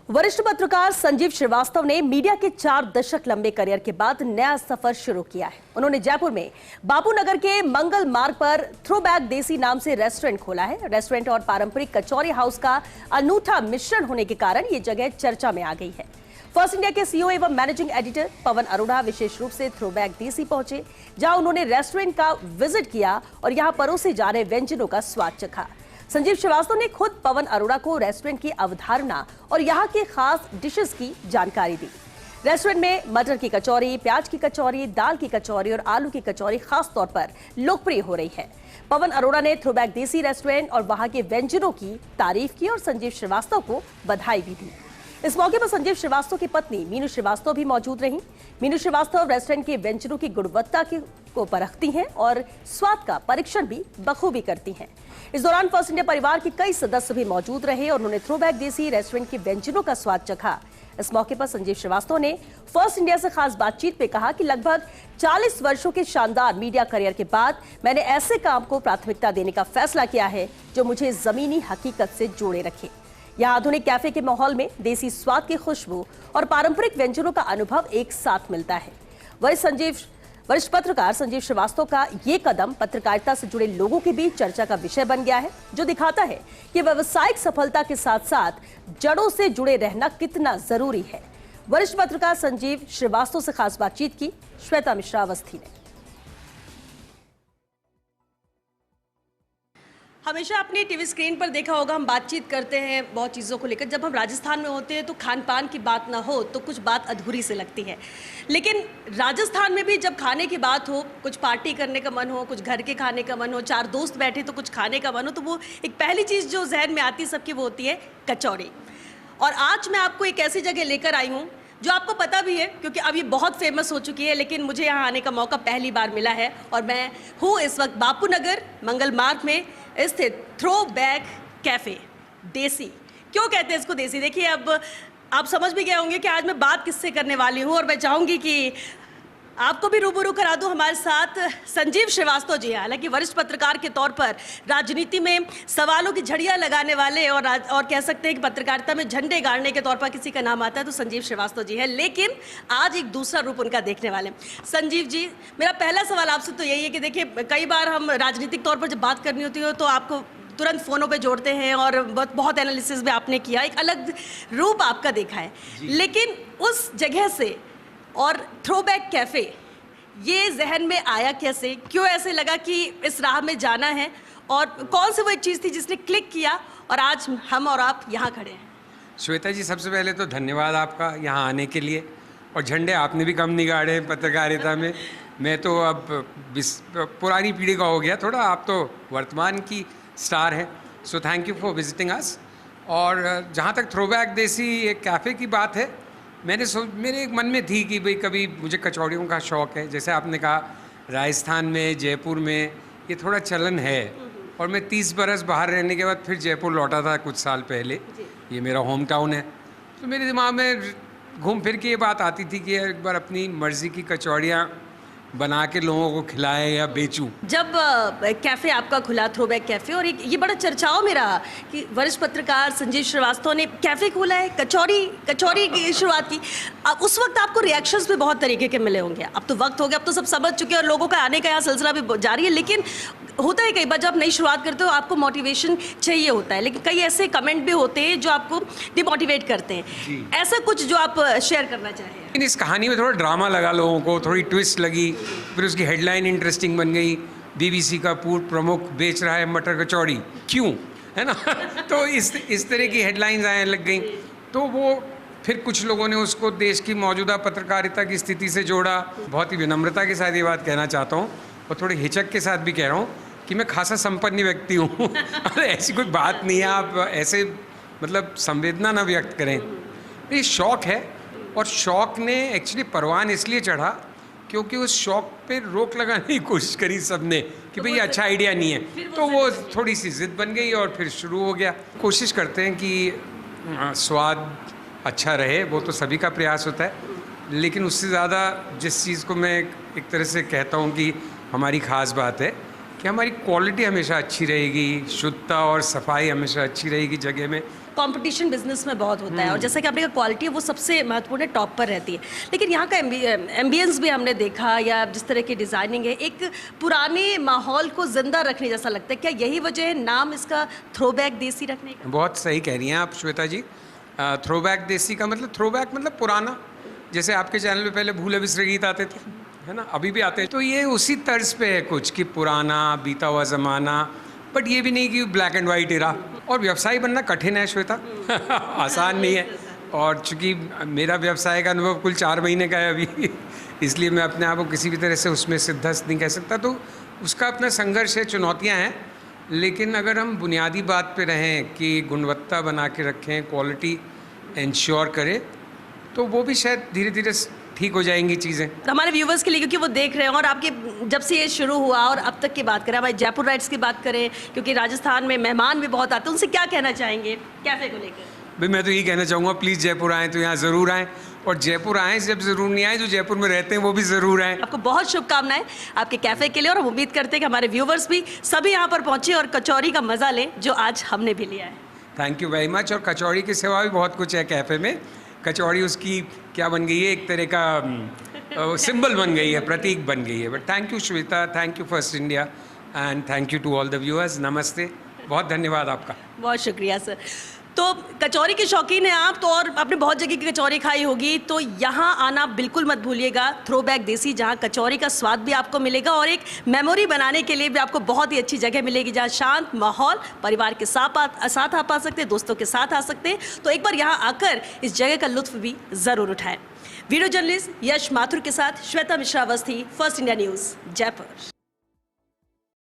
वरिष्ठ पत्रकार संजीव श्रीवास्तव ने मीडिया के 4 दशक लंबे करियर के बाद नया सफर शुरू किया है। उन्होंने जयपुर में बापू नगर के मंगल मार्ग पर थ्रोबैक देसी नाम से रेस्टोरेंट खोला है। रेस्टोरेंट और पारंपरिक कचौरी हाउस का अनूठा मिश्रण होने के कारण ये जगह चर्चा में आ गई है। फर्स्ट इंडिया के सीईओ एवं मैनेजिंग एडिटर पवन अरोड़ा विशेष रूप से थ्रोबैक देसी पहुंचे, जहां उन्होंने रेस्टोरेंट का विजिट किया और यहां परोसे जा रहे व्यंजनों का स्वाद चखा। संजीव श्रीवास्तव ने खुद पवन अरोड़ा को रेस्टोरेंट की अवधारणा और यहाँ के खास डिशेस की जानकारी दी। रेस्टोरेंट में मटर की कचौरी, प्याज की कचौरी, दाल की कचौरी और आलू की कचौरी खास तौर पर लोकप्रिय हो रही है। पवन अरोड़ा ने थ्रोबैक देसी रेस्टोरेंट और वहां के व्यंजनों की तारीफ की और संजीव श्रीवास्तव को बधाई भी दी। इस मौके पर संजीव श्रीवास्तव की पत्नी मीनू श्रीवास्तव भी मौजूद रहीं। मीनू श्रीवास्तव रेस्टोरेंट के व्यंजनों की गुणवत्ता को परखती हैं और स्वाद का परीक्षण भी बखूबी करती हैं। इस दौरान फर्स्ट इंडिया परिवार के कई सदस्य भी मौजूद रहे और उन्होंने थ्रोबैक देसी रेस्टोरेंट के व्यंजनों का स्वाद चखा। इस मौके पर संजीव श्रीवास्तव ने फर्स्ट इंडिया से खास बातचीत में कहा कि लगभग 40 वर्षों के शानदार मीडिया करियर के बाद मैंने ऐसे काम को प्राथमिकता देने का फैसला किया है जो मुझे जमीनी हकीकत से जोड़े रखे। यहां आधुनिक कैफे के माहौल में देसी स्वाद की खुशबू और पारंपरिक व्यंजनों का अनुभव एक साथ मिलता है। वरिष्ठ पत्रकार संजीव श्रीवास्तव का ये कदम पत्रकारिता से जुड़े लोगों के बीच चर्चा का विषय बन गया है, जो दिखाता है कि व्यावसायिक सफलता के साथ साथ जड़ों से जुड़े रहना कितना जरूरी है। वरिष्ठ पत्रकार संजीव श्रीवास्तव से खास बातचीत की श्वेता मिश्रा अवस्थी ने। हमेशा अपनी टीवी स्क्रीन पर देखा होगा, हम बातचीत करते हैं बहुत चीज़ों को लेकर। जब हम राजस्थान में होते हैं तो खान पान की बात ना हो तो कुछ बात अधूरी से लगती है। लेकिन राजस्थान में भी जब खाने की बात हो, कुछ पार्टी करने का मन हो, कुछ घर के खाने का मन हो, 4 दोस्त बैठे तो कुछ खाने का मन हो, तो वो एक पहली चीज़ जो जहन में आती है सबकी वो होती है कचौड़ी। और आज मैं आपको एक ऐसी जगह लेकर आई हूँ जो आपको पता भी है क्योंकि अब ये बहुत फेमस हो चुकी है, लेकिन मुझे यहाँ आने का मौका पहली बार मिला है और मैं हूँ इस वक्त बापू नगर मंगल मार्ग में स्थित थ्रोबैक कैफे देसी। क्यों कहते हैं इसको देसी? देखिए, अब आप समझ भी गए होंगे कि आज मैं बात किससे करने वाली हूँ और मैं चाहूँगी कि आपको भी रूबरू करा दूं हमारे साथ संजीव श्रीवास्तव जी। हालांकि वरिष्ठ पत्रकार के तौर पर राजनीति में सवालों की झड़ियां लगाने वाले और कह सकते हैं कि पत्रकारिता में झंडे गाड़ने के तौर पर किसी का नाम आता है तो संजीव श्रीवास्तव जी है, लेकिन आज एक दूसरा रूप उनका देखने वाले। संजीव जी, मेरा पहला सवाल आपसे तो यही है कि देखिए, कई बार हम राजनीतिक तौर पर जब बात करनी होती है तो आपको तुरंत फ़ोनों पे जोड़ते हैं और बहुत एनालिसिस भी आपने किया, एक अलग रूप आपका देखा है, लेकिन उस जगह से और थ्रोबैक कैफे ये जहन में आया कैसे? क्यों ऐसे लगा कि इस राह में जाना है और कौन सी वो एक चीज़ थी जिसने क्लिक किया और आज हम और आप यहाँ खड़े हैं? श्वेता जी, सबसे पहले तो धन्यवाद आपका यहाँ आने के लिए। और झंडे आपने भी कम नहीं गाड़े पत्रकारिता में। मैं तो अब पुरानी पीढ़ी का हो गया थोड़ा, आप तो वर्तमान की स्टार हैं। So thank you for visiting अस। और जहाँ तक थ्रोबैक देसी एक कैफ़े की बात है, मेरे एक मन में थी कि भाई कभी मुझे कचौड़ियों का शौक़ है। जैसे आपने कहा, राजस्थान में, जयपुर में ये थोड़ा चलन है और मैं 30 बरस बाहर रहने के बाद फिर जयपुर लौटा था कुछ साल पहले। ये मेरा होम टाउन है, तो मेरे दिमाग में घूम फिर के ये बात आती थी कि एक बार अपनी मर्ज़ी की कचौड़ियाँ बना के लोगों को खिलाए या बेचूं। जब कैफ़े आपका खुला थ्रोबैक कैफ़े, और ये बड़ा चर्चाओं में रहा कि वरिष्ठ पत्रकार संजीव श्रीवास्तव ने कैफ़े खोला है, कचौरी की शुरुआत की। अब उस वक्त आपको रिएक्शंस भी बहुत तरीके के मिले होंगे। अब तो वक्त हो गया, अब तो सब समझ चुके हैं और लोगों का आने का यहाँ सिलसिला भी जारी है। लेकिन होता है कई बार जब नई शुरुआत करते हो आपको मोटिवेशन चाहिए होता है, लेकिन कई ऐसे कमेंट भी होते हैं जो आपको डिमोटिवेट करते हैं। ऐसा कुछ जो आप शेयर करना चाहें? लेकिन इस कहानी में थोड़ा ड्रामा लगा, लोगों को थोड़ी ट्विस्ट लगी, फिर उसकी हेडलाइन इंटरेस्टिंग बन गई। बीबीसी का पूर्व प्रमुख बेच रहा है मटर कचौड़ी, क्यों, है ना? तो इस तरह की हेडलाइंस आने लग गई। तो वो फिर कुछ लोगों ने उसको देश की मौजूदा पत्रकारिता की स्थिति से जोड़ा। बहुत ही विनम्रता के साथ ये बात कहना चाहता हूँ और थोड़ी हिचक के साथ भी कह रहा हूँ कि मैं खासा संपन्न व्यक्ति हूँ। ऐसी कोई बात नहीं है, आप ऐसे मतलब संवेदना ना व्यक्त करें। ये शौक़ है और शौक़ ने एक्चुअली परवान इसलिए चढ़ा क्योंकि उस शौक़ पे रोक लगाने की कोशिश करी सबने कि भाई ये अच्छा आइडिया नहीं है, तो वो थोड़ी सी ज़िद बन गई और फिर शुरू हो गया। कोशिश करते हैं कि स्वाद अच्छा रहे, वो तो सभी का प्रयास होता है, लेकिन उससे ज़्यादा जिस चीज़ को मैं एक तरह से कहता हूँ कि हमारी ख़ास बात है कि हमारी क्वालिटी हमेशा अच्छी रहेगी, शुद्धता और सफाई हमेशा अच्छी रहेगी जगह में, कंपटीशन बिजनेस में बहुत होता है और जैसा कि आपने कहा क्वालिटी वो सबसे महत्वपूर्ण है, टॉप पर रहती है। लेकिन यहाँ का एम्बियंस भी हमने देखा या जिस तरह की डिज़ाइनिंग है, एक पुराने माहौल को जिंदा रखने जैसा लगता है। क्या यही वजह है नाम इसका थ्रोबैक देसी रखने का? बहुत सही कह रही हैं आप श्वेता जी। थ्रोबैक देसी का मतलब, थ्रोबैक मतलब पुराना। जैसे आपके चैनल पे पहले भूले बिसरे गीत आते थे, है ना, अभी भी आते हैं, तो ये उसी तर्ज पे है कुछ कि पुराना बीता हुआ ज़माना, बट ये भी नहीं कि ब्लैक एंड वाइट इरा। और व्यवसाय बनना कठिन है श्वेता आसान नहीं है। और चूँकि मेरा व्यवसाय का अनुभव कुल 4 महीने का है अभी इसलिए मैं अपने आप को किसी भी तरह से उसमें सिद्धस्त नहीं कह सकता। तो उसका अपना संघर्ष है, चुनौतियाँ हैं। लेकिन अगर हम बुनियादी बात पे रहें कि गुणवत्ता बना के रखें, क्वालिटी इंश्योर करें, तो वो भी शायद धीरे धीरे ठीक हो जाएंगी चीज़ें। हमारे व्यूवर्स के लिए, क्योंकि वो देख रहे हैं और आपके जब से ये शुरू हुआ और अब तक की बात करें, हमारे जयपुर राइट्स की बात करें, क्योंकि राजस्थान में मेहमान भी बहुत आते हैं, उनसे क्या कहना चाहेंगे कैफ़े को लेकर? भाई मैं तो यही कहना चाहूँगा, प्लीज़ जयपुर आएँ तो यहाँ ज़रूर आएँ, और जयपुर आएँ जब ज़रूर नहीं आएँ, जो जयपुर में रहते हैं वो भी ज़रूर आएँ। आपको बहुत शुभकामनाएं आपके कैफ़े के लिए, और हम उम्मीद करते हैं कि हमारे व्यूवर्स भी सभी यहाँ पर पहुँचे और कचौरी का मज़ा लें जो आज हमने भी लिया है। Thank you very much. और कचौड़ी के सिवा भी बहुत कुछ है कैफ़े में। कचौड़ी उसकी क्या बन गई है, एक तरह का सिंबल बन गई है, प्रतीक बन गई है। But thank you Shweta, thank you first India, and thank you to all the viewers. नमस्ते, बहुत धन्यवाद आपका। बहुत शुक्रिया सर। तो कचौरी के शौकीन हैं आप तो, और आपने बहुत जगह की कचौरी खाई होगी, तो यहाँ आना बिल्कुल मत भूलिएगा। थ्रोबैक देसी, जहाँ कचौरी का स्वाद भी आपको मिलेगा और एक मेमोरी बनाने के लिए भी आपको बहुत ही अच्छी जगह मिलेगी, जहाँ शांत माहौल, परिवार के साथ आप आ सकते हैं, दोस्तों के साथ आ सकते हैं। तो एक बार यहाँ आकर इस जगह का लुत्फ भी ज़रूर उठाएं। वीडियो जर्नलिस्ट यश माथुर के साथ Shweta Mishra Awasthi, first India news, Jaipur.